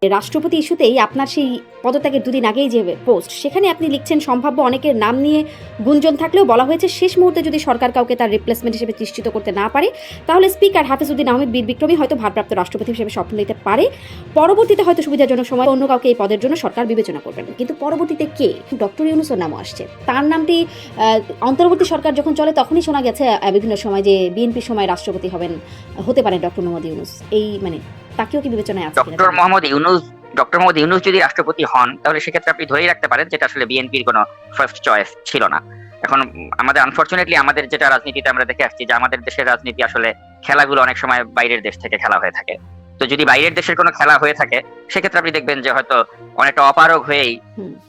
রাষ্ট্রপতি ইস্যুতেই আপনার সেই পদত্যাগের দুদিন আগেই যে পোস্ট, সেখানে আপনি লিখছেন সম্ভাব্য অনেকের নাম নিয়ে গুঞ্জন থাকলেও বলা হয়েছে শেষ মুহূর্তে যদি সরকার কাউকে তার রিপ্লেসমেন্ট হিসেবে নিশ্চিত করতে না পারে তাহলে স্পিকার হাফিজউদ্দিন আহমেদ বীর বিক্রমী হয়তো ভারপ্রাপ্ত রাষ্ট্রপতি হিসেবে শপথ নিতে পারে। পরবর্তীতে হয়তো সুবিধাজনক সময় অন্য কাউকে এই পদের জন্য সরকার বিবেচনা করবেন। কিন্তু পরবর্তীতে কে? ডক্টর ইউনূসের নামও আসছে। তার নামটি অন্তর্বর্তী সরকার যখন চলে তখনই শোনা গেছে বিভিন্ন সময় যে বিএনপির সময় রাষ্ট্রপতি হতে পারেন ডক্টর মোহাম্মদ ইউনূস। এই তাকেও কি বিবেচনায় আছে? ডক্টর মোহাম্মদ ইউনূস যদি রাষ্ট্রপতি হন তাহলে সেক্ষেত্রে আপনি ধরেই রাখতে পারেন যেটা আসলে বিএনপির কোনো ফার্স্ট চয়েস ছিল না। এখন আমাদের আনফরচুনেটলি আমাদের যেটা রাজনীতিতে আমরা দেখে আসছি যে আমাদের দেশের রাজনীতি আসলে খেলাগুলো অনেক সময় বাইরের দেশ থেকে খেলা হয়ে থাকে। তো যদি বাইরের দেশের কোনো খেলা হয়ে থাকে সেক্ষেত্রে আপনি দেখবেন যে হয়তো অনেকটা অপারগ হয়েই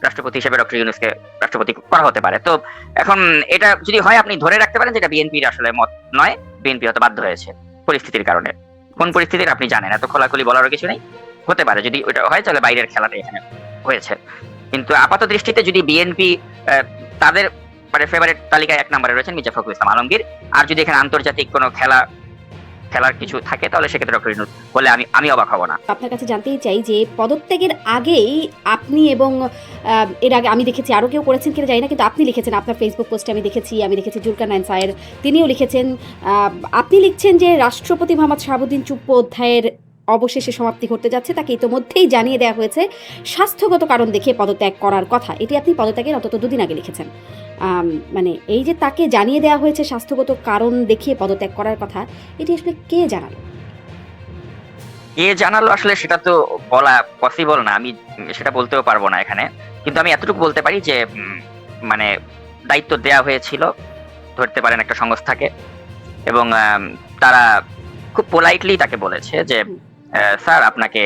রাষ্ট্রপতি হিসেবে ডক্টর ইউনূসকে রাষ্ট্রপতি করা হতে পারে। তো এখন এটা যদি হয় আপনি ধরে রাখতে পারেন যেটা বিএনপির আসলে মত নয়, বিএনপি হয়তো বাধ্য হয়েছে পরিস্থিতির কারণে। কোন পরিস্থিতির আপনি জানেন, এত খোলাখুলি বলারও কিছু নেই। হতে পারে যদি ওটা হয় তাহলে বাইরের খেলাটা এখানে হয়েছে। কিন্তু আপাত দৃষ্টিতে যদি বিএনপি তাদের মানে ফেভারিট তালিকায় 1 নম্বরে রয়েছেন মির্জা ফখরুল ইসলাম আলমগীর, আর যদি এখানে আন্তর্জাতিক কোনো খেলার কিছু থাকে তাহলে সেক্ষেত্রে ডক্টর ইউনূস বলে আমি অবাক হব না। আপনার কাছে জানতেই চাই যে পদত্যাগের আগেই আপনি এবং এর আগে আমি দেখেছি আরও কেউ করেছেন কিনা জানি না, কিন্তু আপনি লিখেছেন আপনার ফেসবুক পোস্টে আমি দেখেছি জুলকারনাইন সায়ের তিনিও লিখেছেন, আপনি লিখছেন যে রাষ্ট্রপতি মোহাম্মদ শাহাবুদ্দিন চুপ্পু অধ্যায়ের অবশেষে সমাপ্তি ঘটতে যাচ্ছে, তাকে ইতোমধ্যেই জানিয়ে দেওয়া হয়েছে স্বাস্থ্যগত কারণ দেখে পদত্যাগ করার কথা। এটি আপনি পদত্যাগের অন্তত 2 দিন আগে লিখেছেন। এই যে তাকে জানিয়ে দেওয়া হয়েছে স্বাস্থ্যগত কারণ দেখিয়ে পদত্যাগ করার কথা, এটি আসলে কে জানালো? কে জানালো আসলে সেটা তো বলা পসিবল না, আমি সেটা বলতেও পারবো না এখানে। কিন্তু আমি এতটুকু বলতে পারি যে মানে দায়িত্ব দেয়া হয়েছিল ধরতে পারেন একটা সংস্থাকে, এবং তারা খুব পোলাইটলি তাকে বলেছে যে স্যার আপনাকে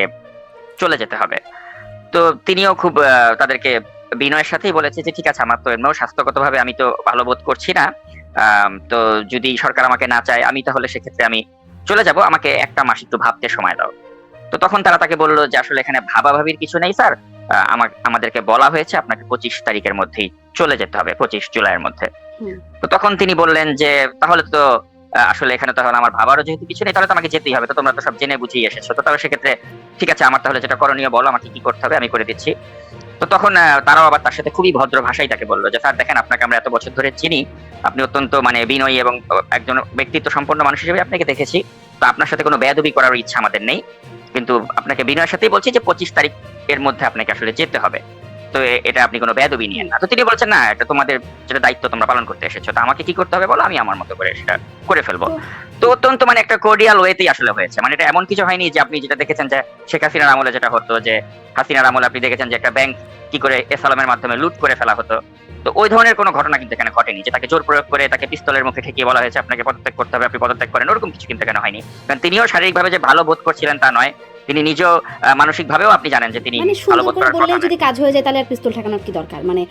চলে যেতে হবে। তো তিনিও খুব তাদেরকে বিনয়ের সাথেই বলেছে যে ঠিক আছে, আমার তো এমনিও স্বাস্থ্যগতভাবে আমি তো ভালো বোধ করছি না, তো যদি সরকার আমাকে না চায় আমি তাহলে সেক্ষেত্রে আমি চলে যাব, আমাকে 1টা মাস একটু ভাবতে সময় দাও। তো তখন তারা তাকে বললো যে আসলে এখানে ভাবাভাবির কিছু নেই স্যার, আমাদেরকে বলা হয়েছে আপনাকে 25 তারিখের মধ্যেই চলে যেতে হবে, 25 জুলাইয়ের মধ্যে। তো তখন তিনি বললেন যে তাহলে তো আসলে এখানে তাহলে আমার ভাবারও যেহেতু কিছু নেই তাহলে তো আমাকে যেতেই হবে, তো তোমরা তো সব জেনে বুঝিয়ে এসেছো, তো তাহলে সেক্ষেত্রে ঠিক আছে আমার তাহলে যেটা করণীয় বলো, আমাকে কি করতে হবে আমি করে দিচ্ছি। তো তখন তারাও আবার তার সাথে খুবই ভদ্র ভাষায় তাকে বললো যে স্যার দেখেন আপনাকে আমরা এত বছর ধরে চিনি, আপনি অত্যন্ত মানে বিনয়ী এবং একজন ব্যক্তিত্ব সম্পন্ন মানুষ হিসেবে আপনাকে দেখেছি, তো আপনার সাথে কোনো বেয়াদবি করার ইচ্ছা আমাদের নেই, কিন্তু আপনাকে বিনয়ের সাথেই বলছি যে 25 তারিখ এর মধ্যে আপনাকে আসলে যেতে হবে, তো এটা আপনি কোনো বেয়াদবি নিয়েন না। তো তিনি বলছেন না, এটা তোমাদের যেটা দায়িত্ব তোমরা পালন করতে এসেছো, তো আমাকে কি করতে হবে বলো, আমি আমার মতো করে সেটা করে ফেলবো। তো অত্যন্ত মানে একটা কোর্ডিয়াল ওয়েতেই আসলে হয়েছে, মানে এটা এমন কিছু হয়নি যে আপনি যেটা দেখেছেন যে শেখ হাসিনার আমলে যেটা হতো, যে হাসিনার আমলে আপনি দেখেছেন যে একটা ব্যাংক কি করে এসালামের মাধ্যমে লুট করে ফেলা হতো। তো ওই ধরনের কোনো ঘটনা কিন্তু এখানে ঘটেনি যে তাকে জোর প্রয়োগ করে তাকে পিস্তলের মুখে ঠেকিয়ে বলা হয়েছে আপনাকে পদত্যাগ করতে হবে, আপনি পদত্যাগ করেন, ওরকম কিছু কিন্তু এখানে হয়নি। কারণ তিনিও শারীরিকভাবে যে ভালো বোধ করছিলেন তা নয়, তিনি নিজেও মানসিক ভাবেও আপনি জানেন যে তিনি ভালো বোধ করার কথা যদি কাজ হয়ে যায় তাহলে আর পিস্তল ঠেকানোর কি দরকার? মানে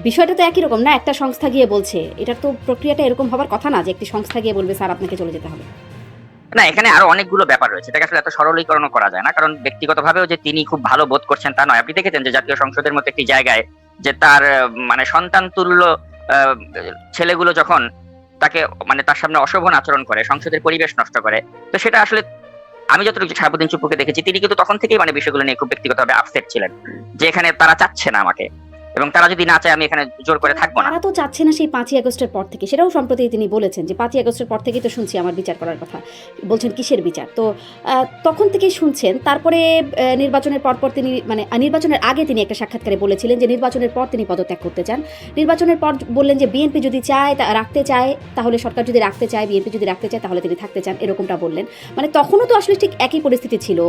বিষয়টা তো একই রকম না, একটা সংস্থা গিয়ে বলছে, এটার তো প্রক্রিয়াটা এরকম হবার কথা না যে একটি সংস্থা গিয়ে বলবে স্যার আপনাকে চলে যেতে হবে। না, এখানে আরো অনেকগুলো ব্যাপার রয়েছে, এটাকে আসলে এত সরলীকরণ করা যায় না, কারণ ব্যক্তিগতভাবেও যে তিনি খুব ভালো বোধ করছেন তা নয়। আপনি দেখেছেন যে জাতীয় সংসদের মতো একটি জায়গায় যে তার মানে সন্তান তুল্য ছেলেগুলো যখন তাকে মানে তার সামনে অশোভন আচরণ করে, সংসদের পরিবেশ নষ্ট করে, তো সেটা আসলে আমি যতটুকু শাহাবুদ্দিন চুপ্পুকে দেখেছি তিনি কিন্তু তখন থেকেই মানে বিষয়গুলো নিয়ে খুব ব্যক্তিগতভাবে আপসেট ছিলেন যে এখানে তারা চাচ্ছে না আমাকে, এবং তারা যদি না চায় আমি এখানে জোর করে থাকবো না। তারা তো চাচ্ছে না সেই 5ই আগস্টের পর থেকে, সেটাও সম্প্রতি তিনি বলেছেন যে 5ই আগস্টের পর থেকেই তো শুনছি আমার বিচার করার কথা। বলছেন কিসের বিচার? তো তখন থেকেই শুনছেন। তারপরে নির্বাচনের পরপর তিনি মানে নির্বাচনের আগে তিনি একটা সাক্ষাৎকারে বলেছিলেন যে নির্বাচনের পর তিনি পদত্যাগ করতে চান। নির্বাচনের পর বললেন যে বিএনপি যদি চায় রাখতে চায় তাহলে, সরকার যদি রাখতে চায়, বিএনপি যদি রাখতে চায় তাহলে তিনি থাকতে চান, এরকমটা বললেন। মানে তখনও তো আসলে ঠিক একই পরিস্থিতি ছিল,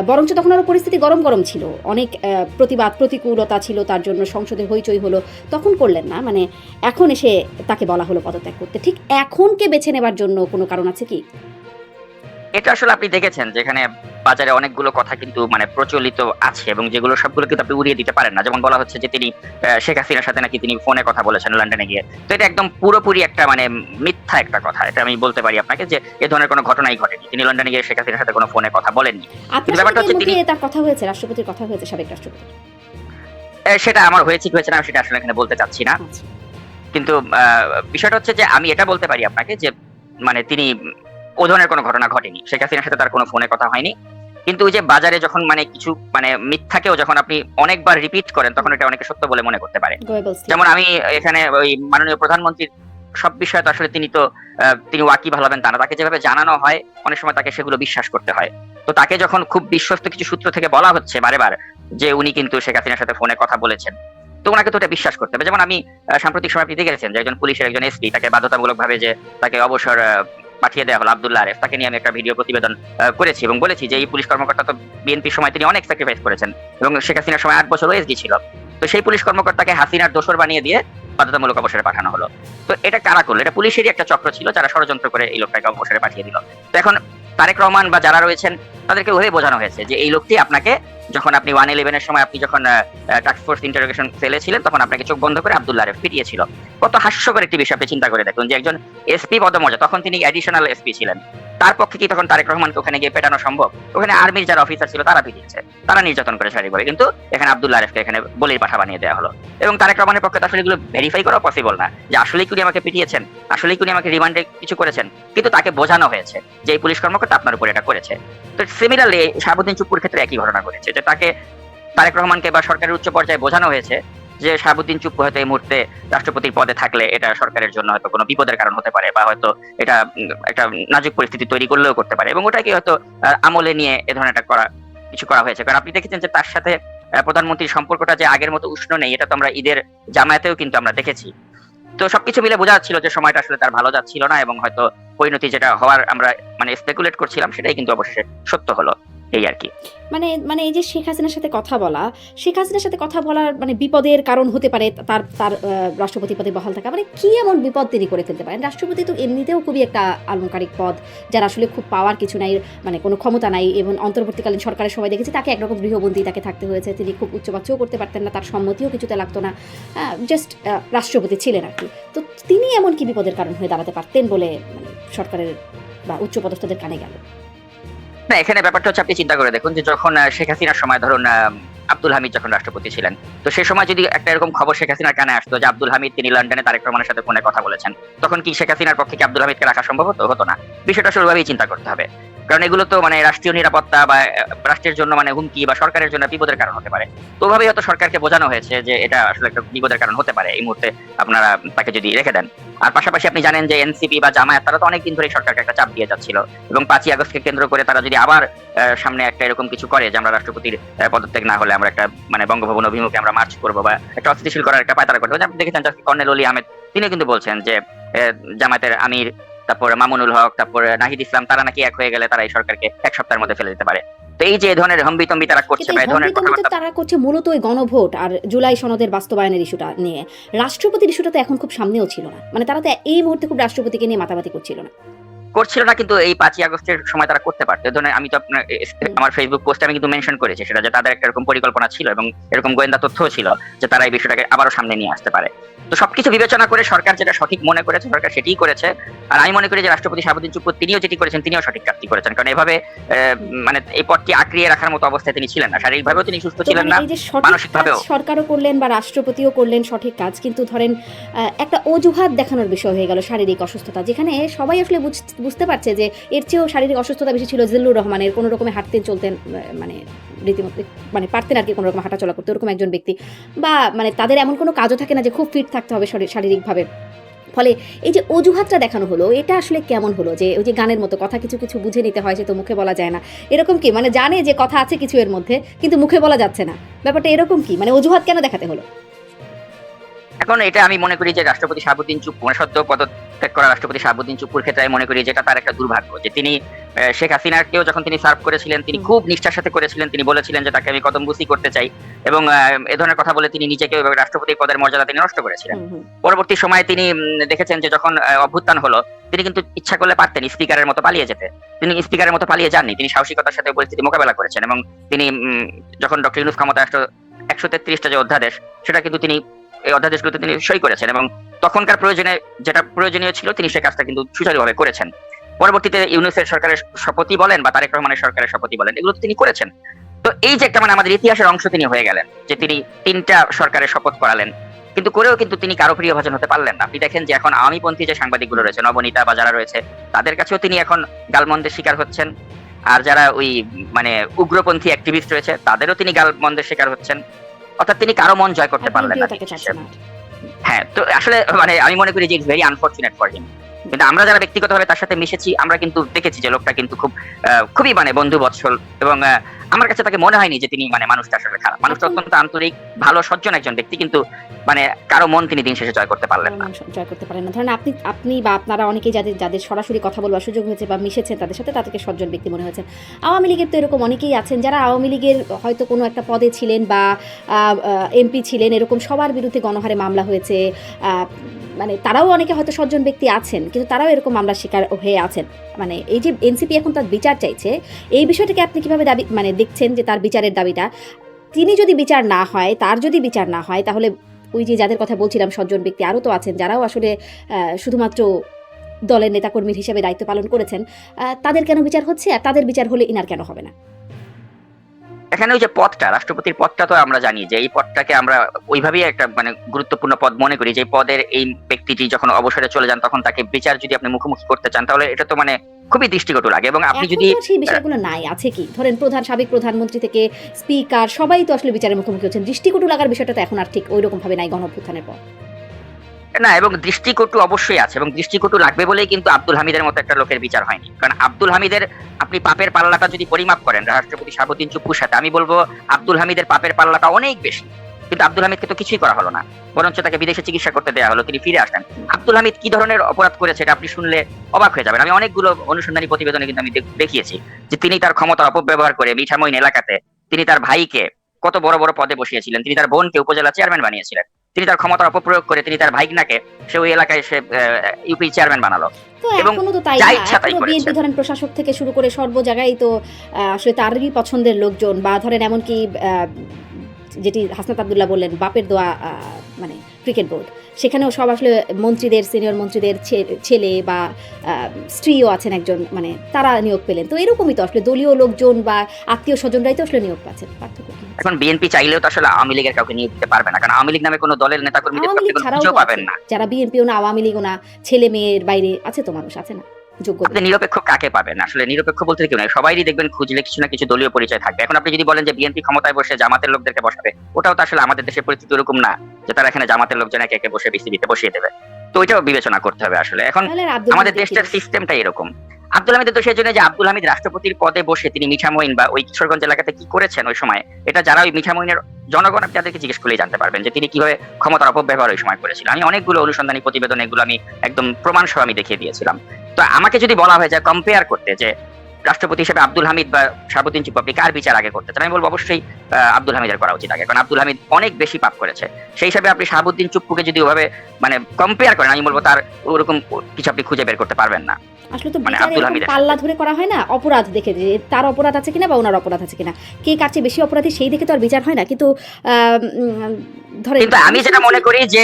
বরঞ্চ তখন আরও পরিস্থিতি গরম গরম ছিল, অনেক প্রতিবাদ প্রতিকূলতা ছিল, তার জন্য সংসদে হইচই হলো, তখন করলেন না। মানে এখন এসে তাকে বলা হলো পদত্যাগ করতে, ঠিক এখনকে বেছে নেবার জন্য কোনো কারণ আছে কি? এটা আসলে আপনি দেখেছেন যেখানে বাজারে অনেকগুলো কথা কিন্তু মানে প্রচলিত আছে, এবং যেগুলো সবগুলো কিন্তু আপনি উড়িয়ে দিতে পারেন না। যেমন বলা হচ্ছে যে তিনি শেখ হাসিনার সাথে নাকি তিনি ফোনে কথা বলেছেন লন্ডনে গিয়ে, তো এটা একদম পুরোপুরি একটা মানে মিথ্যা একটা কথা। এটা আমি বলতে পারি আপনাকে যে এ ধরনের কোনো ঘটনাই ঘটেনি, তিনি লন্ডনে গিয়ে শেখ হাসিনার সাথে কোনো ফোনে কথা বলেননি। ব্যাপারটা হচ্ছে তিনি তার কথা হয়েছে, রাষ্ট্রপতির কথা হয়েছে, সাবেক রাষ্ট্রপতি, সেটা আমার হয়েছে কি হয়েছে না সেটা আসলে এখানে বলতে চাচ্ছি না। কিন্তু বিষয়টা হচ্ছে যে আমি এটা বলতে পারি আপনাকে যে মানে তিনি ও ধরনের কোনো ঘটনা ঘটেনি, শেখ হাসিনার সাথে তার কোনো ফোনে কথা হয়নি, কিন্তু ওই যে বাজারে যখন মানে কিছু মানে মিথ্যাকেও যখন আপনি অনেকবার রিপিট করেন তখন এটা অনেকে সত্য বলে মনে করতে পারে। গোয়েবলস ঠিক। যেমন আমি এখানে ওই মাননীয় প্রধানমন্ত্রীর সব বিষয়ে তো আসলে তিনি ওয়াকিবহাল হবেন তা না, তাকে যেভাবে জানানো হয় অনেক সময় তাকে সেগুলো বিশ্বাস করতে হয়। তো তাকে যখন খুব বিশ্বস্ত কিছু সূত্র থেকে বলা হচ্ছে বারে বার যে উনি কিন্তু শেখ হাসিনার সাথে ফোনে কথা বলেছেন, তো ওনাকে তো এটা বিশ্বাস করতে হবে। যেমন আমি সাম্প্রতিক সময় আপনি দেখেছেন যে একজন পুলিশের একজন এসপি তাকে বাধ্যতামূলক ভাবে যে তাকে অবসর পাঠিয়ে দেওয়া হলো, আব্দুল্লাহ আরেফ, তাকে নিয়ে আমি একটা ভিডিও প্রতিবেদন করেছি এবং বলেছি যে এই পুলিশ কর্মকর্তা তো বিএনপির সময় তিনি অনেক স্যাক্রিফাইস করেছেন এবং শেখ হাসিনার সময় 8 বছর ওএসডি ছিল। তো সেই পুলিশ কর্মকর্তাকে হাসিনার দোসর বানিয়ে দিয়ে বাধ্যতামূলক অবসরে পাঠানো হলো। তো এটা কারা করলো? এটা পুলিশেরই একটা চক্র ছিল যারা ষড়যন্ত্র করে এই লোকটাকে অবসরে পাঠিয়ে দিল। তো এখন তারেক রহমান বা যারা রয়েছেন তাদেরকে ওভাবে বোঝানো হয়েছে যে এই লোকটি আপনাকে যখন আপনি 111 এর সময় আপনি যখন টাস্ক ফোর্স ইন্টারোগেশন সেলে ছিলেন তখন আপনাকে চোখ বন্ধ করে আব্দুল্লাহ আরেফ পিটিয়েছিল। কত হাস্যকর একটি বিষয় আপনি চিন্তা করে দেখুন যে একজন এসপি পদমর্যাদা, তখন তিনি অ্যাডিশনাল এসপি ছিলেন, তার পক্ষে কি তখন তারেক রহমানকে ওখানে গিয়ে পেটানো সম্ভব? ওখানে আর্মির যারা অফিসার ছিল তারা পিটিয়েছে, তারা নির্যাতন করে শারীরিকভাবে, কিন্তু এখানে আব্দুল্লাহ আরেফকে এখানে বলির পাঠা বানিয়ে দেওয়া হলো। এবং তারেক রহমানের পক্ষে তো আসলে এগুলো ভেরিফাই করা পসিবল না যে আসলেই কি উনি আমাকে পিটিয়েছেন, আসলেই কি উনি আমাকে রিমান্ডে কিছু করেছেন, কিন্তু তাকে বোঝানো হয়েছে যে এই পুলিশ কর্মকর্তা আপনার উপর এটা করেছে। তো সিমিলারলি শাহাবুদ্দিন চুপ্পুর ক্ষেত্রে একই ঘটনা ঘটেছে যে তাকে তারেক রহমানকে বা সরকারের উচ্চ পর্যায়ে বোঝানো হয়েছে যে শাহাবুদ্দিন চুপ্পু হয়তো এই মুহূর্তে রাষ্ট্রপতির পদে থাকলে এটা সরকারের জন্য হয়তো কোনো বিপদের কারণ হতে পারে বা হয়তো এটা একটা নাজুক পরিস্থিতি তৈরি করলেও করতে পারে, এবং ওটাকে হয়তো আমলে নিয়ে এ ধরনের একটা কিছু করা হয়েছে। কারণ আপনি দেখেছেন যে তার সাথে প্রধানমন্ত্রীর সম্পর্কটা যে আগের মতো উষ্ণ নেই, এটা তো আমরা ঈদের জামায়াতেও কিন্তু আমরা দেখেছি। তো সবকিছু মিলে বোঝা যাচ্ছিল যে সময়টা আসলে তার ভালো যাচ্ছিল না এবং হয়তো পরিণতি যেটা হওয়ার আমরা মানে স্পেকুলেট করছিলাম সেটাই কিন্তু অবশেষে সত্য হলো, এই আর কি। মানে মানে এই যে শেখ হাসিনার সাথে কথা বলা, শেখ হাসিনার সাথে কথা বলার মানে বিপদের কারণ হতে পারে তার তার রাষ্ট্রপতি পদে বহাল থাকা, মানে কি এমন বিপদ তিনি করে ফেলতে পারেন? রাষ্ট্রপতি তো এমনিতেও খুবই একটা আলংকারিক পদ, যার আসলে খুব পাওয়ার কিছু নাই, মানে কোনো ক্ষমতা নাই, এবং অন্তর্বর্তীকালীন সরকারের সময় দেখেছি তাকে একরকম গৃহবন্দী তাকে থাকতে হয়েছে, তিনি খুব উচ্চবাচ্যও করতে পারতেন না, তার সম্মতিও কিছুতে লাগতো না, জাস্ট রাষ্ট্রপতি ছিলেন আর কি। তো তিনি এমন কি বিপদের কারণ হয়ে দাঁড়াতে পারতেন বলে মানে সরকারের বা উচ্চপদস্থদের কানে গেল? না, এখানে ব্যাপারটা হচ্ছে আপনি চিন্তা করে দেখুন যে যখন শেখ হাসিনার সময় ধরুন আব্দুল হামিদ যখন রাষ্ট্রপতি ছিলেন, তো সেই সময় যদি একটা এরকম খবর শেখ হাসিনার কানে আসতো যে আব্দুল হামিদ তিনি লন্ডনে তারেক রহমানের সাথে ফোনে কথা বলেছেন, তখন কি শেখ হাসিনার পক্ষে কি আব্দুল হামিদকে রাখা সম্ভব হতো? হতো না। বিষয়টা আসলে চিন্তা করতে হবে, কারণ এগুলো তো মানে রাষ্ট্রীয় নিরাপত্তা বা রাষ্ট্রের জন্য মানে হুমকি বা সরকারের জন্য বিপদের কারণ হতে পারে। তো ওভাবেই হয়তো সরকারকে বোঝানো হয়েছে যে এটা আসলে একটা বিপদের কারণ হতে পারে এই মুহূর্তে আপনারা তাকে যদি রেখে দেন। আর পাশাপাশি আপনি জানেন যে এনসিপি বা জামায়াত তারা তো অনেকদিন ধরে সরকারকে একটা চাপ দিয়ে যাচ্ছিল, এবং 5ই আগস্টকে কেন্দ্র করে তারা যদি আবার সামনে একটা এরকম কিছু করে যে আমরা রাষ্ট্রপতির পদত্যাগ না হলে আমরা একটা মানে বঙ্গভবন অভিমুখে আমরা মার্চ করবো বা একটা অস্থিতিশীল করার একটা পায়তারা করতে হবে। আপনি দেখেছেন কর্নেল অলি আহমেদ তিনি কিন্তু বলছেন যে জামায়াতের আমির, তারপর মামুনুল হক, তারপর নাহিদ ইসলাম, তারা নাকি এক হয়ে গেলে তারা এই সরকারকে এক সপ্তাহের মধ্যে ফেলে দিতে পারে। তো এই যে ধরনের হম্বিতম্বি তারা করছে বা এই ধরনের কথাবার্তা তারা করছে মূলত ওই গণভোট আর জুলাই সনদের বাস্তবায়নের ইস্যুটা নিয়ে, রাষ্ট্রপতির ইস্যুটা তো এখন খুব সামনেও ছিল না, মানে তারা তো এই মুহূর্তে খুব রাষ্ট্রপতিকে নিয়ে মাতামাতি করছিল না, কিন্তু এই 5ই আগস্টের সময় তারা করতে পারতো। এই ধরনের আমি তো আপনার আমার ফেসবুক পোস্টে আমি কিন্তু মেনশন করেছি সেটা, যে তাদের একটা এরকম পরিকল্পনা ছিল এবং এরকম গোয়েন্দা তথ্যও ছিল যে তারা এই বিষয়টাকে আবারও সামনে নিয়ে আসতে পারে। তো সবকিছু বিবেচনা করে সরকার যেটা সঠিক মনে করেছে সরকার সেটাই করেছে। আর আমি মনে করি যে রাষ্ট্রপতি শাহাবুদ্দিন চুপ্পু তিনিও যেটি করেছেন তিনিও সঠিক কাজটি করেছেন, কারণ এভাবে মানে এই পদটি আঁকড়িয়ে রাখার মতো অবস্থায় তিনি ছিলেন না, শারীরিকভাবেও তিনি সুস্থ ছিলেন না, মানসিকভাবেও। সরকারও করলেন বা রাষ্ট্রপতিও করলেন সঠিক কাজ, কিন্তু ধরেন একটা অজুহাত দেখানোর বিষয় হয়ে গেল শারীরিক অসুস্থতা, যেখানে সবাই আসলে বুঝতে পারছে যে এর চেয়েও শারীরিক অসুস্থতা বেশি ছিল জিল্লুর রহমানের, কোনো রকমে হাঁটতেন চলতেন মানে রীতিমতো মানে পারতেন আর কি কোনো রকম হাঁটাচলা করতে, ওরকম একজন ব্যক্তি, বা মানে তাদের এমন কোনো কাজও থাকে না যে খুব ফিট থাকতে হবে শারীরিকভাবে। ফলে এই যে অজুহাতটা দেখানো হলো, এটা আসলে কেমন হলো? যে ওই যে গানের মতো কথা কিছু কিছু বুঝে নিতে হয়, সে তো মুখে বলা যায় না, এরকম কি? মানে জানে যে কথা আছে কিছু এর মধ্যে কিন্তু মুখে বলা যাচ্ছে না, ব্যাপারটা এরকম কি? মানে অজুহাত কেন দেখাতে হলো? এখন এটা আমি মনে করি যে রাষ্ট্রপতি শাহাবুদ্দিন চুপ্পু সদ্য পদত্যাগ করা রাষ্ট্রপতি শাহাবুদ্দিন চুপ্পুর ক্ষেত্রে আমি মনে করি যে এটা তার একটা দুর্ভাগ্য যে তিনি শেখ হাসিনাকেও যখন তিনি সার্ভ করেছিলেন তিনি খুব নিষ্ঠার সাথে করেছিলেন, তিনি বলেছিলেন যে তাকে আমি কদমবুসি করতে চাই, এবং এ ধরনের কথা বলে তিনি নিজেকে রাষ্ট্রপতি পদের মর্যাদা তিনি নষ্ট করেছিলেন। পরবর্তী সময়ে তিনি দেখেছেন যে যখন অভ্যুত্থান হলো তিনি কিন্তু ইচ্ছা করলে পারতেন স্পিকারের মতো পালিয়ে যেতে, তিনি স্পিকারের মতো পালিয়ে যাননি, তিনি সাহসিকতার সাথে পরিস্থিতি মোকাবেলা করেছেন, এবং তিনি যখন ডক্টর ইউনূস ক্ষমতায় আসলো 133টা যে অধ্যাদেশ সেটা কিন্তু তিনি এই অধ্যাদেশগুলোতে তিনি সই করেছেন, এবং তখনকার প্রয়োজনে যেটা প্রয়োজনীয় ছিল তিনি সে কাজটা কিন্তু সুচারুভাবে করেছেন। পরবর্তীতে ইউনূসের সরকারের শপথই বলেন বা তারেক রহমানের সরকারের শপথই বলেন, এগুলো তিনি করেছেন। তো এই যে একটা মানে আমাদের ইতিহাসের অংশ তিনি হয়ে গেলেন যে তিনি 3টা সরকারের শপথ করালেন, কিন্তু করেও কিন্তু তিনি কারো প্রিয় ভাজন হতে পারলেন না। আপনি দেখেন যে এখন আওয়ামীপন্থী যে সাংবাদিকগুলো রয়েছে, নবনীতা বা যারা রয়েছে, তাদের কাছেও তিনি এখন গালমন্দের শিকার হচ্ছেন। আর যারা ওই মানে উগ্রপন্থী অ্যাক্টিভিস্ট রয়েছে তাদেরও তিনি গালমন্দের শিকার হচ্ছেন। অর্থাৎ তিনি কারো মন জয় করতে পারলেন না। হ্যাঁ, তো আসলে মানে আমি মনে করি যে it's very unfortunate for him. কিন্তু আমরা যারা ব্যক্তিগতভাবে তার সাথে মিশেছি আমরা কিন্তু দেখেছি যে লোকটা কিন্তু খুবই মানে বন্ধু বৎসল, এবং আমার কাছে তাকে মনে হয়নি যে তিনি মানে মানুষটা আসলে খারাপ। মানুষটা অত্যন্ত আন্তরিক, ভালো, সজ্জন একজন ব্যক্তি, কিন্তু মানে কারো মন তিনি দিন শেষে জয় করতে পারলেন না। ধরেন আপনি বা আপনারা অনেকেই যাদের সরাসরি কথা বলবার সুযোগ হয়েছে বা মিশেছেন তাদের সাথে, তাদেরকে সজ্জন ব্যক্তি মনে হয়েছে। আওয়ামী লীগের তো এরকম অনেকেই আছেন যারা আওয়ামী লীগের হয়তো কোনো একটা পদে ছিলেন বা এমপি ছিলেন, এরকম সবার বিরুদ্ধে গণহারে মামলা হয়েছে, মানে তারাও অনেকে হয়তো সজ্জন ব্যক্তি আছেন, কিন্তু তারাও এরকম মামলার শিকার হয়ে আছেন। মানে এই যে এনসিপি এখন তার বিচার চাইছে, এই বিষয়টাকে আপনি কিভাবে দাবি মানে দেখছেন যে তার বিচারের দাবিটা, তিনি যদি বিচার না হয়, তার যদি বিচার না হয়, তাহলে ওই যে যাদের কথা বলছিলাম সজ্জন ব্যক্তি আরও তো আছেন যারাও আসলে শুধুমাত্র দলের নেতাকর্মীর হিসেবে দায়িত্ব পালন করেছেন, তাদের কেন বিচার হচ্ছে, আর তাদের বিচার হলে ইনার কেন হবে না? এখানে ওই যে পদটা, রাষ্ট্রপতির পদটা, তো আমরা জানি যে এই পদটাকে আমরা ওইভাবেই একটা মানে গুরুত্বপূর্ণ পদ মনে করি, যে পদের এই ব্যক্তিটি যখন অবসরে চলে যান তখন তাকে বিচার যদি আপনি মুখোমুখি করতে চান তাহলে এটা তো মানে খুবই দৃষ্টিকটু লাগে। এবং আপনি যদি সেই বিষয়গুলো নাই আছে কি, ধরেন সাবেক প্রধানমন্ত্রী থেকে স্পিকার সবাই তো আসলে বিচারের মুখোমুখি হচ্ছেন, দৃষ্টিকটু লাগার বিষয়টা তো এখন আর ঠিক ওই রকম ভাবে নাই গণঅভ্যুত্থানের পর। না, এবং দৃষ্টিকটু অবশ্যই আছে, এবং দৃষ্টিকটু লাগবে বলেই কিন্তু আব্দুল হামিদের মতো একটা লোকের বিচার হয়নি। কারণ আব্দুল হামিদের আপনি পাপের পাল্লাটা যদি পরিমাপ করেন রাষ্ট্রপতি শাহাবুদ্দিন চুপ্পুর সাথে, আমি বলবো আব্দুল হামিদের পাপের পাল্লাটা অনেক বেশি। কিন্তু আব্দুল হামিদকে তো কিছুই করা হলো না, বরঞ্চ তাকে বিদেশে চিকিৎসা করতে দেওয়া হলো, তিনি ফিরে আসলেন। আব্দুল হামিদ কি ধরনের অপরাধ করেছে এটা আপনি শুনলে অবাক হয়ে যাবেন। আমি অনেকগুলো অনুসন্ধানী প্রতিবেদনে কিন্তু আমি দেখিয়েছি যে তিনি তার ক্ষমতার অপব্যবহার করে মিঠামইন এলাকাতে তিনি তার ভাইকে কত বড় বড় পদে বসিয়েছিলেন, তিনি তার বোনকে উপজেলা চেয়ারম্যান বানিয়েছিলেন, তিনি তার ক্ষমতার অপপ্রয়োগ করে তিনি তার ভাইগনাকে সে ওই এলাকায় সে ইউপি চেয়ারম্যান বানালো। এবং যা ইচ্ছা তাই করেছে। বিএনপি ধরেন প্রশাসক থেকে শুরু করে সর্ব জায়গায় তো আসলে তারই পছন্দের লোকজন, বা ধরেন এমনকি যেটি হাসনাত আব্দুল্লাহ বললেন বাপের দোয়া মানে ক্রিকেট বোর্ড, সেখানেও সব আসলে মন্ত্রীদের, সিনিয়র মন্ত্রীদের ছেলে বা স্ত্রীও আছেন একজন, মানে তারা নিয়োগ পেলেন। তো এরকমই তো আসলে দলীয় লোকজন বা আত্মীয় স্বজনরাই তো আসলে নিয়োগ পাচ্ছেন। পার্থক্য কি? এখন বিএনপি চাইলেও তো আসলে আওয়ামী লীগের কাউকে নিয়োগ দিতে পারবে না, কারণ আওয়ামী লীগ নামে কোনো দলের নেতাকর্মীদের আপনি কোনো খুঁজেও পাবেন না। যারা বিএনপিও না, আওয়ামী লীগও না, ছেলে মেয়ের বাইরে আছে তো মানুষ, আছে না যোগ্য। আপনি নিরপেক্ষ কাকে পাবেন? আসলে নিরপেক্ষ বলতে কেউ নাই, সবাইই দেখবেন খুঁজলে কিছু না কিছু দলীয় পরিচয় থাকবে। এখন আপনি যদি বলেন যে বিএনপি ক্ষমতায় বসে জামাতের লোকদেরকে বসাবে, ওটাও তো আসলে আমাদের দেশের পরিস্থিতি এরকম না যে তারা এখানে জামাতের লোকজন একে একে বসে বিসিবিতে বসিয়ে দেবে। তো ওইটাও বিবেচনা করতে হবে আসলে। এখন আমাদের দেশটার সিস্টেমটা এরকম। আব্দুল হামিদের দোষের জন্য যে আব্দুল হামিদ রাষ্ট্রপতির পদে বসে তিনি মিঠামইন বা ওই কিশোরগঞ্জ এলাকাতে কি করেছেন ওই সময়, এটা যারা ওই মিঠামইনের জনগণ আপনি তাদেরকে জিজ্ঞেস করলেই জানতে পারবেন যে তিনি কিভাবে ক্ষমতার অপব্যবহার ওই সময় করেছিলেন। আমি অনেকগুলো অনুসন্ধানী প্রতিবেদন এগুলো আমি একদম প্রমাণ সহ আমি দেখিয়ে দিয়েছিলাম। তো আমাকে যদি বলা হয় যে কম্পেয়ার করতে যে রাষ্ট্রপতি হিসেবে আব্দুল হামিদ বা শাহাবুদ্দিন চুপ্পু আপনি কার বিচার আগে করতে চান, আমি বলবো অবশ্যই আব্দুল হামিদের করা উচিত আগে, কারণ আব্দুল হামিদ অনেক বেশি পাপ করেছে। সেই হিসাবে আপনি শাহাবুদ্দিন চুপ্পুকে যদি ওভাবে মানে কম্পেয়ার করেন, আমি বলবো তার ওরকম কিছু আপনি খুঁজে বের করতে পারবেন না। আসলে তো পাল্লা ধরে করা হয় না, অপরাধ দেখে যে তার অপরাধ আছে কিনা বা ওনার অপরাধ আছে কিনা, কে কার চেয়ে বেশি অপরাধী সেই দেখে তো আর বিচার হয় না। কিন্তু কিন্তু আমি যেটা মনে করি যে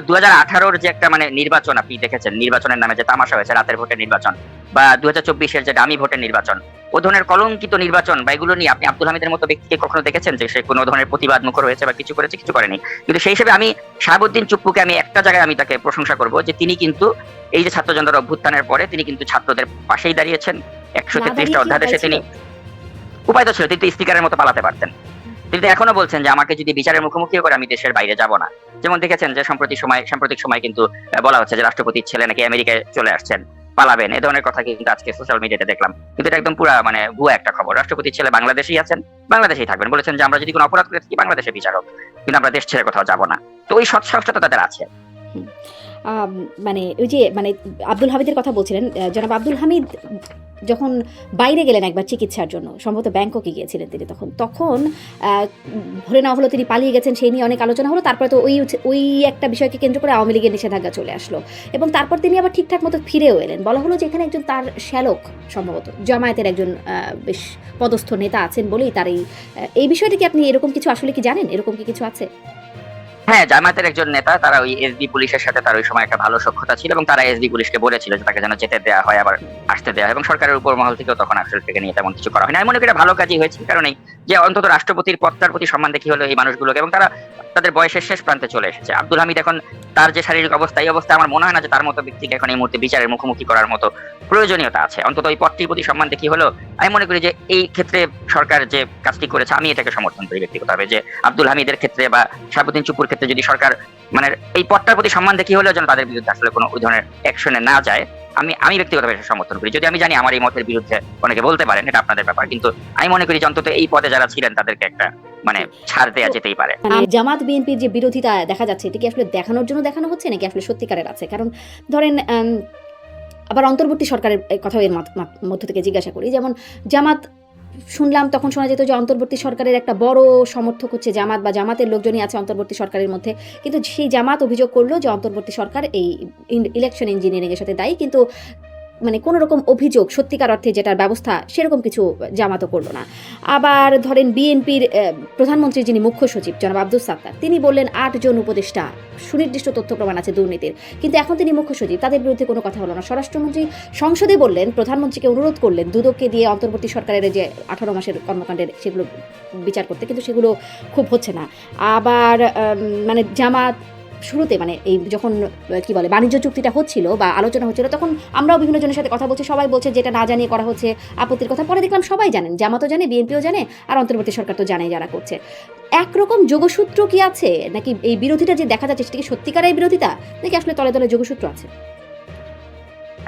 2018-র যে একটা মানে নির্বাচন আপনি দেখেছেন, নির্বাচনের নামে যে তামাশা হয়েছে, রাতের ভোটের নির্বাচন, বা 2024-এর যে ডামি ভোটের নির্বাচন, ও ধরনের কলঙ্কিত নির্বাচন বা এগুলো নিয়ে আপনি আব্দুল হামিদের মতো ব্যক্তিকে কখনো দেখেছেন যে সে কোনো ধরনের প্রতিবাদ মুখর হয়েছে বা কিছু করেছে? কিছু করেনি। কিন্তু সেই হিসেবে আমি শাহাবুদ্দিন চুপ্পুকে আমি একটা জায়গায় আমি তাকে প্রশংসা করব যে তিনি কিন্তু এই যে ছাত্র জনতার অভ্যুত্থানের পরে তিনি কিন্তু ছাত্রদের পাশেই দাঁড়িয়েছেন। 133টা অধ্যাদেশে তিনি উপায় তো ছিল, তিনি তো স্পিকারের মতো পালাতে পারতেন। তিনি এখনো বলছেন যে আমাকে যদি বিচারের মুখোমুখি করে আমি দেশের বাইরে যাব না। যেমন দেখেছেন যে সাম্প্রতিক সময় কিন্তু বলা হচ্ছে যে রাষ্ট্রপতির ছেলে নাকি আমেরিকায় চলে আসছেন, পালাবেন, এ ধরনের কথা কিন্তু আজকে সোশ্যাল মিডিয়াতে দেখলাম। কিন্তু এটা একদম পুরা মানে ভুয়া একটা খবর। রাষ্ট্রপতির ছেলে বাংলাদেশেই আছেন, বাংলাদেশেই থাকবেন, বলেছেন যে আমরা যদি কোনো অপরাধ করে থাকি বাংলাদেশে বিচার হোক, কিন্তু আমরা দেশ ছেড়ে কোথাও যাব না। তো ওই সৎসাহসটা তাদের আছে। মানে ওই যে মানে আব্দুল হামিদের কথা বলছিলেন, জনাব আব্দুল হামিদ যখন বাইরে গেলেন একবার চিকিৎসার জন্য, সম্ভবত ব্যাংককে গিয়েছিলেন তিনি, তখন ধরে নেওয়া হলো তিনি পালিয়ে গেছেন, সেই নিয়ে অনেক আলোচনা হলো। তারপরে তো ওই একটা বিষয়কে কেন্দ্র করে আওয়ামী লীগের নিষেধাজ্ঞা চলে আসলো, এবং তারপর তিনি আবার ঠিকঠাক মতো ফিরেও এলেন। বলা হলো যে এখানে একজন তার শ্যালক, সম্ভবত জামায়াতের একজন বেশ পদস্থ নেতা আছেন বলেই তার এই বিষয়টা কি আপনি এরকম কিছু আসলে কি জানেন? এরকম কি কিছু আছে? হ্যাঁ, জামায়াতের একজন নেতা, তারা ওই এসবি পুলিশের সাথে তার ওই সময় একটা ভালো সখ্যতা ছিল, এবং তারা এসবি পুলিশকে বলেছিল যে তাকে যেন যেতে দেওয়া হয়, আবার আসতে দেওয়া হয়, এবং সরকারের উপর মহল থেকেও তখন আসলে থেকে নিয়ে তেমন কিছু করা হয় না। আমি মনে করি ভালো কাজই হয়েছে, কারণ এই যে অন্তত রাষ্ট্রপতির পদটার প্রতি সম্মান দেখি হলো এই মানুষগুলোকে, এবং তারা তাদের বয়সের শেষ প্রান্তে চলে এসেছে। আব্দুল হামিদ এখন তার যে শারীরিক অবস্থা, এই অবস্থা আমার মনে হয় না যে তার মতো ব্যক্তিকে এখন এই মুহূর্তে বিচারের মুখোমুখি করার মতো প্রয়োজনীয়তা আছে। অন্তত এই পদটির প্রতি সম্মান দেখি হলো আমি মনে করি যে এই ক্ষেত্রে সরকার যে কাজটি করেছে আমি এটাকে সমর্থন করি ব্যক্তিগতভাবে, যে আব্দুল হামিদের ক্ষেত্রে বা শাহাবুদ্দিন চুপ্পুর ক্ষেত্রে যদি সরকার মানে এই পদটার প্রতি সম্মান দেখি হলেও যেন তাদের বিরুদ্ধে আসলে কোনো ওই ধরনের অ্যাকশনে না যায়, আমি ব্যক্তিগতভাবে সমর্থন করি। যদি আমি জানি আমার এই মতের বিরুদ্ধে অনেকে বলতে পারেন, এটা আপনাদের ব্যাপার, কিন্তু আমি মনে করি যে অন্তত এই পদে যারা ছিলেন তাদেরকে একটা মানে ছাড় দেওয়া যেতেই পারে। জামাত বিএনপির যে বিরোধিতা দেখা যাচ্ছে, এটা কি আসলে দেখানোর জন্য দেখানো হচ্ছে নাকি আসলে সত্যিকারের আছে? কারণ ধরেন আবার অন্তর্বর্তী সরকারের কথাও এর মধ্য থেকে জিজ্ঞাসা করি, যেমন জামাত শুনলাম তখন শোনা যেত যে অন্তর্বর্তী সরকারের একটা বড় সমর্থক হচ্ছে জামাত বা জামাতের লোকজনই আছে অন্তর্বর্তী সরকারের মধ্যে, কিন্তু সেই জামাত অভিযোগ করলো যে অন্তর্বর্তী সরকার এই ইলেকশন ইঞ্জিনিয়ারিং এর সাথে দায়ী, কিন্তু মানে কোনো রকম অভিযোগ সত্যিকার অর্থে যেটার ব্যবস্থা সেরকম কিছু জামাতও করলো না। আবার ধরেন বিএনপির প্রধানমন্ত্রী যিনি মুখ্য সচিব জনাব আব্দুস সাত্তার, তিনি বললেন 8 জন উপদেষ্টা সুনির্দিষ্ট তথ্য প্রমাণ আছে দুর্নীতির, কিন্তু এখন তিনি মুখ্য সচিব, তাদের বিরুদ্ধে কোনো কথা হলো না। স্বরাষ্ট্রমন্ত্রী সংসদে বললেন, প্রধানমন্ত্রীকে অনুরোধ করলেন দুদককে দিয়ে অন্তর্বর্তী সরকারের যে 18 মাসের কর্মকাণ্ডের সেগুলো বিচার করতে, কিন্তু সেগুলো খুব হচ্ছে না। আবার মানে জামাত শুরুতে মানে এই যখন কি বলে বাণিজ্য চুক্তিটা হচ্ছিল বা আলোচনা হচ্ছিল, তখন আমরাও বিভিন্ন জনের সাথে কথা বলছি, সবাই বলছে যেটা না জানিয়ে করা হচ্ছে আপত্তির কথা। পরে দেখলাম সবাই জানেন, জামাতও জানে, বিএনপিও জানে, আর অন্তর্বর্তী সরকার তো জানে যারা করছে। একরকম যোগসূত্র কি আছে নাকি এই বিরোধিতা যে দেখা যাচ্ছে সেটা কি সত্যিকারের বিরোধিতা নাকি আসলে তলে তলে যোগসূত্র আছে?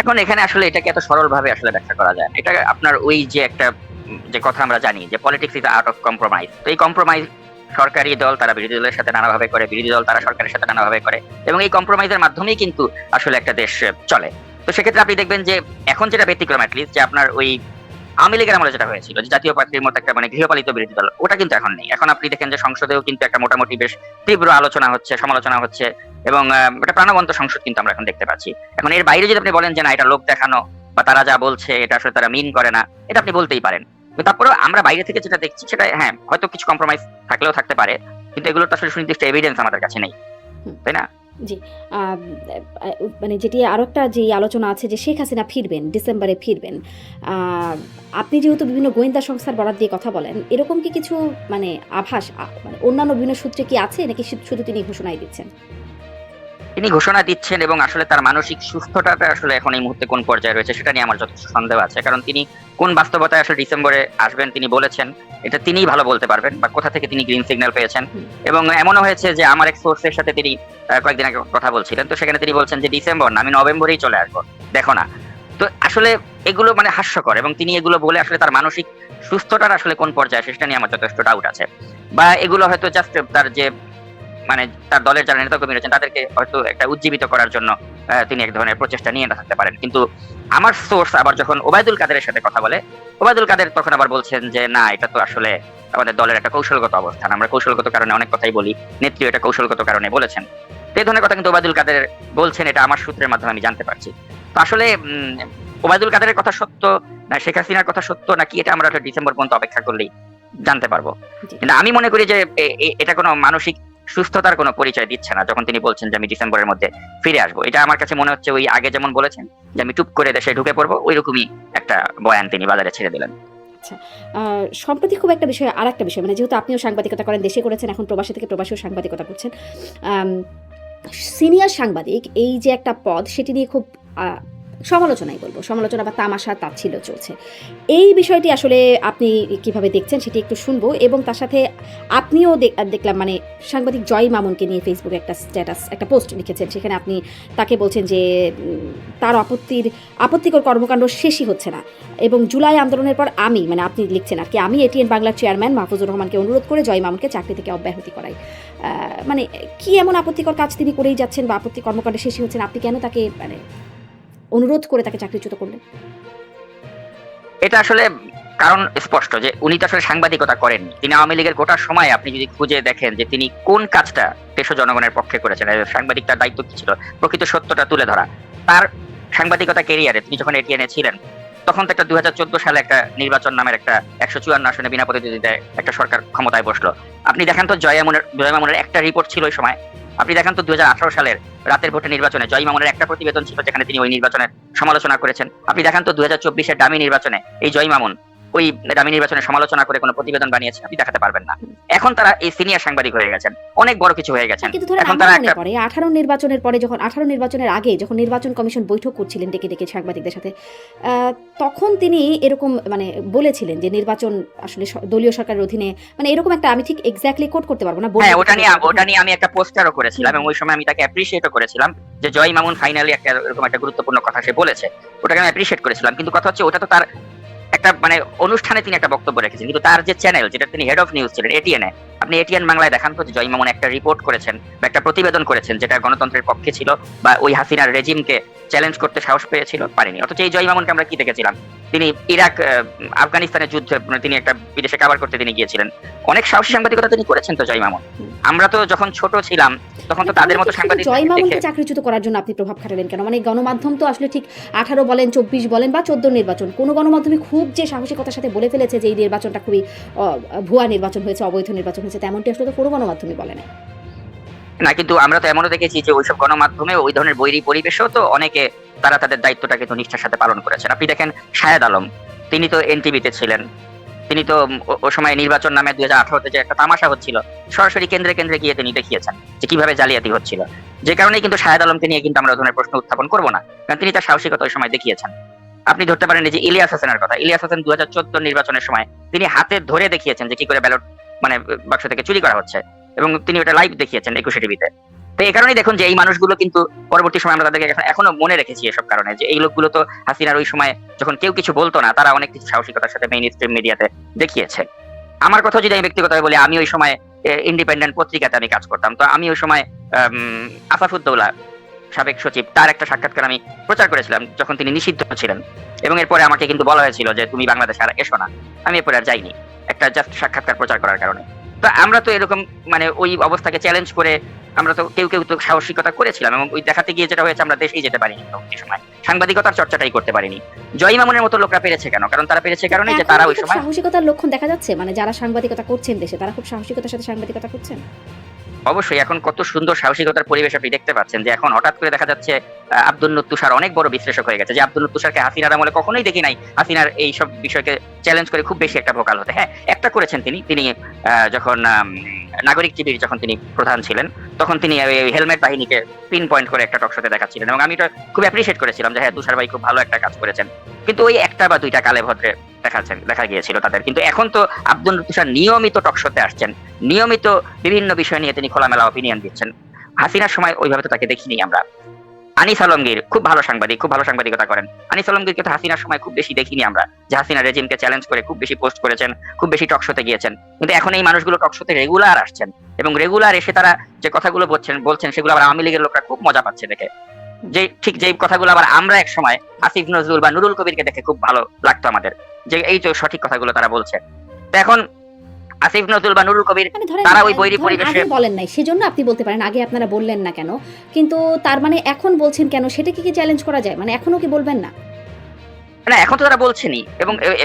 এখন এখানে আসলে এটাকে এত সরল ভাবে আসলে ব্যাখ্যা করা যায়, এটা আপনার ওই যে একটা যে কথা আমরা জানি যে politics is art of compromise. তো এই কম্প্রোমাইজ সরকারি দল তারা বিরোধী দলের সাথে নানাভাবে করে, বিরোধী দল তারা সরকারের সাথে নানাভাবে করে, এবং এই কম্প্রোমাইজের মাধ্যমেই কিন্তু আসলে একটা দেশ চলে। তো সেক্ষেত্রে আপনি দেখবেন যে এখন যেটা ব্যতিক্রম অ্যাটলিস্ট, যে আপনার ওই আওয়ামী লীগের আমলে যেটা হয়েছিল যে জাতীয় পার্টির মতো একটা মানে গৃহপালিত বিরোধী দল, ওটা কিন্তু এখন নেই। এখন আপনি দেখেন যে সংসদেও কিন্তু একটা মোটামুটি বেশ তীব্র আলোচনা হচ্ছে, সমালোচনা হচ্ছে, এবং একটা প্রাণবন্ত সংসদ কিন্তু আমরা এখন দেখতে পাচ্ছি। এখন এর বাইরে যদি আপনি বলেন যে না এটা লোক দেখানো বা তারা যা বলছে এটা আসলে তারা মিন করে না, এটা আপনি বলতেই পারেন। তারপরেও আমরা বাইরে থেকে যেটা দেখছি সেটা হ্যাঁ হয়তো কিছু কম্প্রোমাইজ থাকলেও থাকতে পারে, কিন্তু এগুলোর তো আসলে সুনির্দিষ্ট এভিডেন্স আমাদের কাছে নেই, তাই না? জি, মানে যেটি আরও একটা যে আলোচনা আছে যে শেখ হাসিনা ফিরবেন, ডিসেম্বরে ফিরবেন। আপনি যেহেতু বিভিন্ন গোয়েন্দা সংস্থার বরাত দিয়ে কথা বলেন, এরকম কি কিছু মানে আভাস মানে অন্যান্য বিভিন্ন সূত্রে কি আছে নাকি শুধু তিনি ঘোষণাই দিচ্ছেন? তিনি ঘোষণা দিচ্ছেন, এবং আসলে তার মানসিক সুস্থতাটা আসলে এখন এই মুহূর্তে কোন পর্যায়ে রয়েছে সেটা নিয়ে আমার যথেষ্ট সন্দেহ আছে। কারণ তিনি কোন বাস্তবতায় আসলে ডিসেম্বরে আসবেন তিনি বলেছেন, এটা তিনিই ভালো বলতে পারবেন, বা কোথা থেকে তিনি গ্রিন সিগন্যাল পেয়েছেন। এবং এমনও হয়েছে যে আমার এক সোর্সের সাথে তিনি কয়েকদিন আগে কথা বলছিলেন, তো সেখানে তিনি বলছেন যে ডিসেম্বর না, আমি নভেম্বরেই চলে আসবো, দেখো না। তো আসলে এগুলো মানে হাস্যকর, এবং তিনি এগুলো বলে আসলে তার মানসিক সুস্থতার আসলে কোন পর্যায়ে সেটা নিয়ে আমার যথেষ্ট ডাউট আছে। বা এগুলো হয়তো জাস্ট তার যে মানে তার দলের যারা নেতাকর্মী রয়েছেন তাদেরকে হয়তো একটা উজ্জীবিত করার জন্য তিনি এক ধরনের প্রচেষ্টা নিয়ে থাকতে পারেন। কিন্তু আমার সোর্স আবার যখন ওবায়দুল কাদেরের সাথে কথা বলে, ওবায়দুল কাদের তখন আবার বলছেন যে না এটা তো আসলে আমাদের দলের একটা কৌশলগত অবস্থান, আমরা কৌশলগত কারণে অনেক কথাই বলি, নেত্রী এটা কৌশলগত কারণে বলেছেন। এই ধরনের কথা কিন্তু ওবায়দুল কাদের বলছেন, এটা আমার সূত্রের মাধ্যমে আমি জানতে পারছি। তো আসলে ওবায়দুল কাদেরের কথা সত্য না শেখ হাসিনার কথা সত্য নাকি, এটা আমরা ডিসেম্বর পর্যন্ত অপেক্ষা করলেই জানতে পারবো। কিন্তু আমি মনে করি যে এটা কোনো মানসিক সুস্থতার কোনো পরিচয় দিচ্ছে না যখন তিনি বলছেন যে আমি ডিসেম্বরের মধ্যে ফিরে আসবো। এটা আমার কাছে মনে হচ্ছে ওই আগে যেমন বলেছেন যে আমি টুপ করে দেশে ঢুকে পড়বো, ওই রকমই একটা বয়ান তিনি বাজারে ছেড়ে দিলেন। আচ্ছা, সম্প্রতি খুব একটা বিষয়, আর একটা বিষয়, মানে যেহেতু আপনিও সাংবাদিকতা করেন, দেশে করেছেন, এখন প্রবাসী থেকে প্রবাসীও সাংবাদিকতা করছেন, সিনিয়র সাংবাদিক এই যে একটা পদ, সেটি নিয়ে খুব সমালোচনাই বলবো, সমালোচনা বা তামাশা তাচ্ছিল্য চলছে। এই বিষয়টি আসলে আপনি কিভাবে দেখছেন সেটি একটু শুনবো, এবং তার সাথে আপনিও দেখলাম মানে সাংবাদিক জয় মামুনকে নিয়ে ফেসবুকে একটা স্ট্যাটাস, একটা পোস্ট লিখেছেন, সেখানে আপনি তাকে বলছেন যে তার আপত্তিকর কর্মকাণ্ড শেষই হচ্ছে না, এবং জুলাই আন্দোলনের পর আমি মানে আপনি লিখছেন আর কি, আমি এটিএন বাংলার চেয়ারম্যান মাহফুজুর রহমানকে অনুরোধ করে জয় মামুনকে চাকরি থেকে অব্যাহতি করাই। মানে কি এমন আপত্তিকর কাজ তিনি করেই যাচ্ছেন বা আপত্তি কর্মকাণ্ড শেষই হচ্ছেন, আপনি কেন তাকে মানে অনুরোধ করে তাকে চাকরিচ্যুত করলেন? এটা আসলে কারণ স্পষ্ট যে উনি তো আসলে সাংবাদিকতা করেননি। তিনি আওয়ামী লীগের গোটার সময় আপনি যদি খুঁজে দেখেন যে তিনি কোন কাজটা দেশ ও জনগণের পক্ষে করেছেন, সাংবাদিক তার দায়িত্ব কি ছিল, প্রকৃত সত্যটা তুলে ধরা। তার সাংবাদিকতা কেরিয়ারে তিনি যখন এটিএনে ছিলেন তখন তো একটা 2014 সালে একটা নির্বাচন নামের একটা 154 আসনে বিনা প্রতিদ্বন্দ্বিতায় একটা সরকার ক্ষমতায় বসলো। আপনি দেখেন তো জয় মামুনের একটা রিপোর্ট ছিল ওই সময়। আপনি দেখেন তো 2018 সালের রাতের ভোটে নির্বাচনে জয় মামুনের একটা প্রতিবেদন ছিল যেখানে তিনি ওই নির্বাচনের সমালোচনা করেছেন। আপনি দেখেন তো 2024-এর ডামি নির্বাচনে এই জয় মামুন ওই ডামি নির্বাচনের সমালোচনা করে কোনো প্রতিবেদন বানিয়েছে আপনি দেখাতে পারবেন না। এখন তারা এই সিনিয়র সাংবাদিক হয়ে গেছেন, অনেক বড় কিছু হয়ে গেছেন। কিন্তু ধরেন এখন আমার তারা মনে একটা পড়ে 18 নির্বাচনের পরে, যখন 18 নির্বাচনের আগে যখন নির্বাচন কমিশন বৈঠক করছিলেন ডেকে ডেকে সাংবাদিকদের সাথে, তখন তিনি এরকম মানে বলেছিলেন যে নির্বাচন আসলে দলীয় সরকারের অধীনে, মানে এরকম একটা, আমি ঠিক এক্স্যাক্টলি কোট করতে পারবো না। হ্যাঁ, ওটা নিয়ে আমি একটা পোস্টারও করেছিলাম এবং ওই সময় আমি তাকে অ্যাপ্রিশিয়েটও করেছিলাম যে জয় মামুন ফাইনালি একটা এরকম একটা গুরুত্বপূর্ণ কথা সে বলেছে, ওটাকে আমি অ্যাপ্রিশিয়েট করেছিলাম। কিন্তু কথা হচ্ছে ওটা তো তার একটা মানে অনুষ্ঠানে তিনি একটা বক্তব্য রেখেছেন, কিন্তু তার যে চ্যানেল, যেটা তিনি হেড অফ নিউজ ছিলেন এটিএন, আপনি এটিএন বাংলায় দেখান তো যে জয় মামুন একটা রিপোর্ট করেছেন বা একটা প্রতিবেদন করেছেন যেটা গণতন্ত্রের পক্ষে ছিল বা ওই হাসিনার রেজিমকে চ্যালেঞ্জ করতে সাহস পেয়েছিল, পারেনি। অথচ এই জয় মামুনকে আমরা কি দেখেছিলাম, তিনি ইরাক আফগানিস্তানের যুদ্ধে তিনি একটা বিদেশে কাভার করতে তিনি গিয়েছিলেন, অনেক সাহসী সাংবাদিকতা তিনি করেছেন তো জয় মামুন। আমরা তো যখন ছোট ছিলাম তখন তো তাদের মতো সাংবাদিক জয় মামুনকে দেখে চাকরিচ্যুত করার জন্য আপনি প্রভাব খাটালেন কেন? মানে গণমাধ্যম তো আসলে ঠিক 18 বলেন, 24 বলেন বা 14 নির্বাচন, কোন গণমাধ্যমে খুব যে সাহসিকতার সাথে বলে ফেলেছে যে এই নির্বাচনটা খুবই ভুয়া নির্বাচন হয়েছে, অবৈধ নির্বাচন হয়েছে, তেমনটি আসলে তো কোনো গণমাধ্যমই বলে না। না, কিন্তু আমরা তো এমনও দেখেছি যে ওইসব গণমাধ্যমে ওই ধরনের বৈরী পরিবেশেও তো অনেকে তারা তাদের দায়িত্বটাকে তো নিষ্ঠার সাথে পালন করেছেন। আপনি দেখেন শাহেদ আলম, তিনি তো এনটিভিতে ছিলেন, তিনি তো ও সময় নির্বাচন নামে 2018-তে যে একটা তামাশা হচ্ছিল, সরাসরি কেন্দ্রে কেন্দ্রে গিয়ে তিনি দেখিয়েছেন যে কিভাবে জালিয়াতি হচ্ছিল। যে কারণেই কিন্তু শাহেদ আলমকে নিয়ে কিন্তু আমরা ধরনের প্রশ্ন উত্থাপন করবো না, কারণ তিনি তার সাহসিকতা ওই সময় দেখিয়েছেন। আপনি ধরতে পারেন যে ইলিয়াস হাসানের কথা, ইলিয়াস হাসান 2014 নির্বাচনের সময় তিনি হাতে ধরে দেখিয়েছেন যে কি করে ব্যালট মানে বাক্স থেকে চুরি করা হচ্ছে, এবং তিনি ওটা লাইভ দেখিয়েছেন 21 টিভিতে। তো এই কারণেই দেখুন যে এই মানুষগুলো কিন্তু পরবর্তী সময় আমরা তাদেরকে এখনো মনে রেখেছি এসব কারণে, যে এই লোকগুলো তো হাসিনার ওই সময় যখন কেউ কিছু বলতো না, তারা অনেক কিছু সাহসিকতার সাথে মেইন স্ট্রিম মিডিয়াতে দেখিয়েছে। আমার কথা যদি আমি ব্যক্তিগতভাবে বলি, আমি ওই সময় ইন্ডিপেন্ডেন্ট পত্রিকাতে আমি কাজ করতাম, তো আমি ওই সময় আসাফুদ্দৌলা সাবেক সচিব, তার একটা সাক্ষাৎকার আমি প্রচার করেছিলাম যখন তিনি নিষিদ্ধ ছিলেন, এবং এরপরে আমাকে কিন্তু বলা হয়েছিল যে তুমি বাংলাদেশে আর এসো না। আমি এরপরে আর যাইনি, একটা জাস্ট সাক্ষাৎকার প্রচার করার কারণে। তো আমরা তো এরকম মানে ওই অবস্থাকে চ্যালেঞ্জ করে আমরা তো কেউ কেউ তো সাহসিকতা করেছিলাম, এবং ওই দেখাতে গিয়ে যেটা হয়েছে আমরা দেশেই যেতে পারিনি পরবর্তী সময়, সাংবাদিকতার চর্চাটাই করতে পারিনি। জয় মামুনের মতো লোকরা পেরেছে কেন? কারণ তারা পেরেছে কারণে যে তারা ওই সময় সাহসিকতার লক্ষণ দেখা যাচ্ছে, মানে যারা সাংবাদিকতা করছেন দেশে, তারা খুব সাহসিকতার সাথে সাংবাদিকতা করছেন। অবশ্যই এখন কত সুন্দর সাহসিকতার পরিবেশ আপনি দেখতে পাচ্ছেন, যে এখন হঠাৎ করে দেখা যাচ্ছে আব্দুল নূর তুষার অনেক বড় বিশ্লেষক হয়ে গেছে, যে আব্দুল নূর তুষারকে হাসিনার আমলে কখনোই দেখি নাই হাসিনার এই সব বিষয়কে চ্যালেঞ্জ করে খুব বেশি একটা ভোকাল হতে। হ্যাঁ, একটা করেছেন তিনি যখন নাগরিক টিভির যখন তিনি প্রধান ছিলেন, তখন তিনি হেলমেট বাহিনীকে পিন পয়েন্ট করে একটা টকশোতে দেখাচ্ছিলেন, এবং আমি এটা খুব অ্যাপ্রিশিয়েট করেছিলাম যে হ্যাঁ তুষার ভাই খুব ভালো একটা কাজ করেছেন। কিন্তু ওই একটা বা দুইটা কালে ভদ্রে দেখা গিয়েছিল তাদের। কিন্তু এখন তো আব্দুল তুষার নিয়মিত টকশোতে আসছেন, নিয়মিত বিভিন্ন বিষয় নিয়ে তিনি খোলামেলা অপিনিয়ন দিচ্ছেন। হাসিনার সময় ওইভাবে তো তাকে দেখিনি আমরা। আনিস আলমগীর খুব ভালো সাংবাদিক, খুব ভালো সাংবাদিকতা করেন। আনিস আলমগীরকে তো হাসিনার সময় খুব বেশি দেখিনি আমরা, যে হাসিনার রেজিমকে চ্যালেঞ্জ করে খুব বেশি পোস্ট করেছেন, খুব বেশি টকশোতে গিয়েছেন। কিন্তু এখন এই মানুষগুলো টকশোতে রেগুলার আসছেন, এবং রেগুলার এসে তারা যে কথাগুলো বলছেন সেগুলো আবার আওয়ামী লীগের লোকরা খুব মজা পাচ্ছে দেখে, যে ঠিক যে কথাগুলো আবার আমরা এক সময় আসিফ নজরুল বা নুরুল কবিরকে দেখে খুব ভালো লাগতো আমাদের, যে এই তো সঠিক কথাগুলো তারা বলছে। তো এখন আসিফ নজরুল বা নুরুল কবির তারা ওই বৈরী পরিবেশে বলেন নাই, সেজন্য আপনি বলতে পারেন আগে আপনারা বললেন না কেন, কিন্তু তার মানে এখন বলছেন কেন? সেটা কি চ্যালেঞ্জ করা যায়? মানে এখনো কি বলবেন না? না, এখন তো তারা বলছেনই,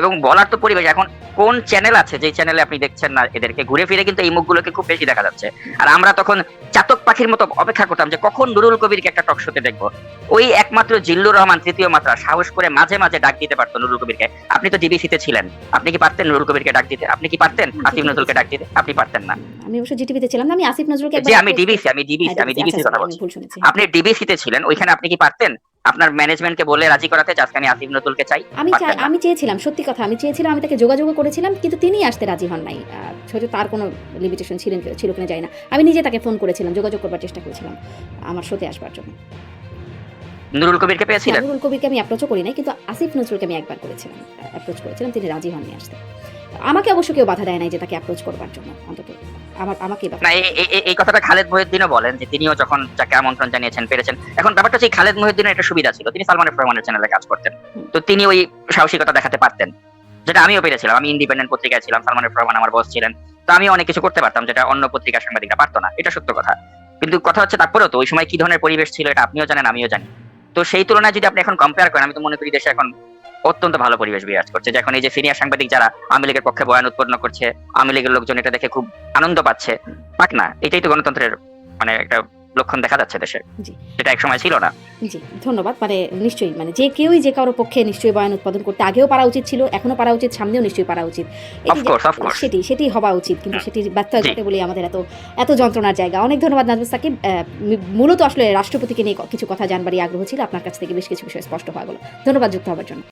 এবং বলার তো পরিবেশ। এখন কোন চ্যানেল আছে যে চ্যানেলে আপনি দেখছেন না এদেরকে? ঘুরে ফিরে কিন্তু এই মুখগুলোকে খুব বেশি দেখা যাচ্ছে। আর আমরা তখন চাতক পাখির মতো অপেক্ষা করতাম যে কখন নুরুল কবিরকে একটা টক শোতে দেখবো। ওই একমাত্র জিল্লুর রহমান তৃতীয় মাত্রা সাহস করে মাঝে মাঝে ডাক দিতে পারতো নুরুল কবিরকে। আপনি তো ডিবিসিতে ছিলেন, আপনি কি পারতেন নুরুল কবিরকে ডাক দিতে? আপনি কি পারতেন আসিফ নজরুলকে ডাক দিতে? আপনি পারতেন না। আমি অবশ্য জিটিভিতে ছিলাম না, আমি আসিফ নজরুলকে যে আমি ডিবিসি কথা বলছি। আপনি ডিবিসিতে ছিলেন, ওইখানে আপনি কি পারতেন আপনার ম্যানেজমেন্টকে বলে রাজি করাতে যে আজকে আমি আসিফ নজরুলকে চাই? আমি চেয়েছিলাম, সত্যি কথা আমি চেয়েছিলাম, আমি তাকে যোগাযোগ করেছিলাম, কিন্তু তিনি আসতে রাজি হন নাই। হয়তো তার কোনো লিমিটেশন ছিল কিনা জানি না। আমি নিজে তাকে ফোন করেছিলাম, যোগাযোগ করবার চেষ্টা করেছিলাম আমার শোতে আসবার জন্য। নুরুল কবিরকে পেয়েছিলেন? নুরুল কবিরকে আমি অ্যাপ্রোচও করি নাই, কিন্তু আসিফ নজরুলকে আমি একবার অ্যাপ্রোচ করেছিলাম, তিনি রাজি হননি আসতে। আমাকে অবশ্য কেউ বাধা দেয় নাই যে তাকে অ্যাপ্রোচ করবার জন্য, অন্তত আমাকে না। এই কথাটা খালেদ মহিউদ্দিনও বলেন যে তিনিও যখন যাকে আমন্ত্রণ জানিয়েছেন পেরেছেন। এখন ব্যাপারটা হচ্ছে খালেদ মহিউদ্দিনের একটা সুবিধা ছিল, তিনি সালমান এফ রহমানের চ্যানেলে কাজ করতেন, তো তিনি ওই সাহসিকতা দেখাতে পারতেন, যেটা আমিও পেরেছিলাম। আমি ইন্ডিপেন্ডেন্ট পত্রিকায় ছিলাম, সালমান এফ রহমান আমার বস ছিলেন, তো আমি অনেক কিছু করতে পারতাম যেটা অন্য পত্রিকার সাংবাদিকরা পারতো না, এটা সত্য কথা। কিন্তু কথা হচ্ছে তারপরেও তো ওই সময় কি ধরনের পরিবেশ ছিল এটা আপনিও জানেন, আমিও জানি। তো সেই তুলনায় যদি আপনি এখন কম্পেয়ার করেন, আমি তো মনে করি দেশে এখন অত্যন্ত ভালো পরিবেশ বিরাজ করছে, যে এখন এই যে সিনিয়র সাংবাদিক যারা আওয়ামী লীগের পক্ষে বয়ান উৎপন্ন করছে, আওয়ামী লীগের লোকজন এটা দেখে খুব আনন্দ পাচ্ছে, পাক না? এটাই তো গণতন্ত্রের মানে একটা লক্ষণ দেখা যাচ্ছে দেশে, জি। যেটা এক সময় ছিল না। জি, ধন্যবাদ। মানে নিশ্চয়ই মানে যে কেউই যে কারো পক্ষে নিশ্চয়ই বয়ান উৎপাদন করতে আগেও পারা উচিত ছিল, এখনো পারা উচিত, সামনেও নিশ্চয়ই পারা উচিত। এটি যে অফকোর্স। সেটি হওয়া উচিত, কিন্তু সেটির ব্যত্যয় জি। ঘটে বলেই আমাদের এত যন্ত্রণার জায়গা। অনেক ধন্যবাদ নাজমুল সাকিব। মূলত আসলে রাষ্ট্রপতিকে নিয়ে কিছু কথা জানবারই আগ্রহ ছিল। আপনার কাছ থেকে বেশ কিছু বিষয় স্পষ্ট হওয়া গেল। ধন্যবাদ যুক্ত হবার জন্য।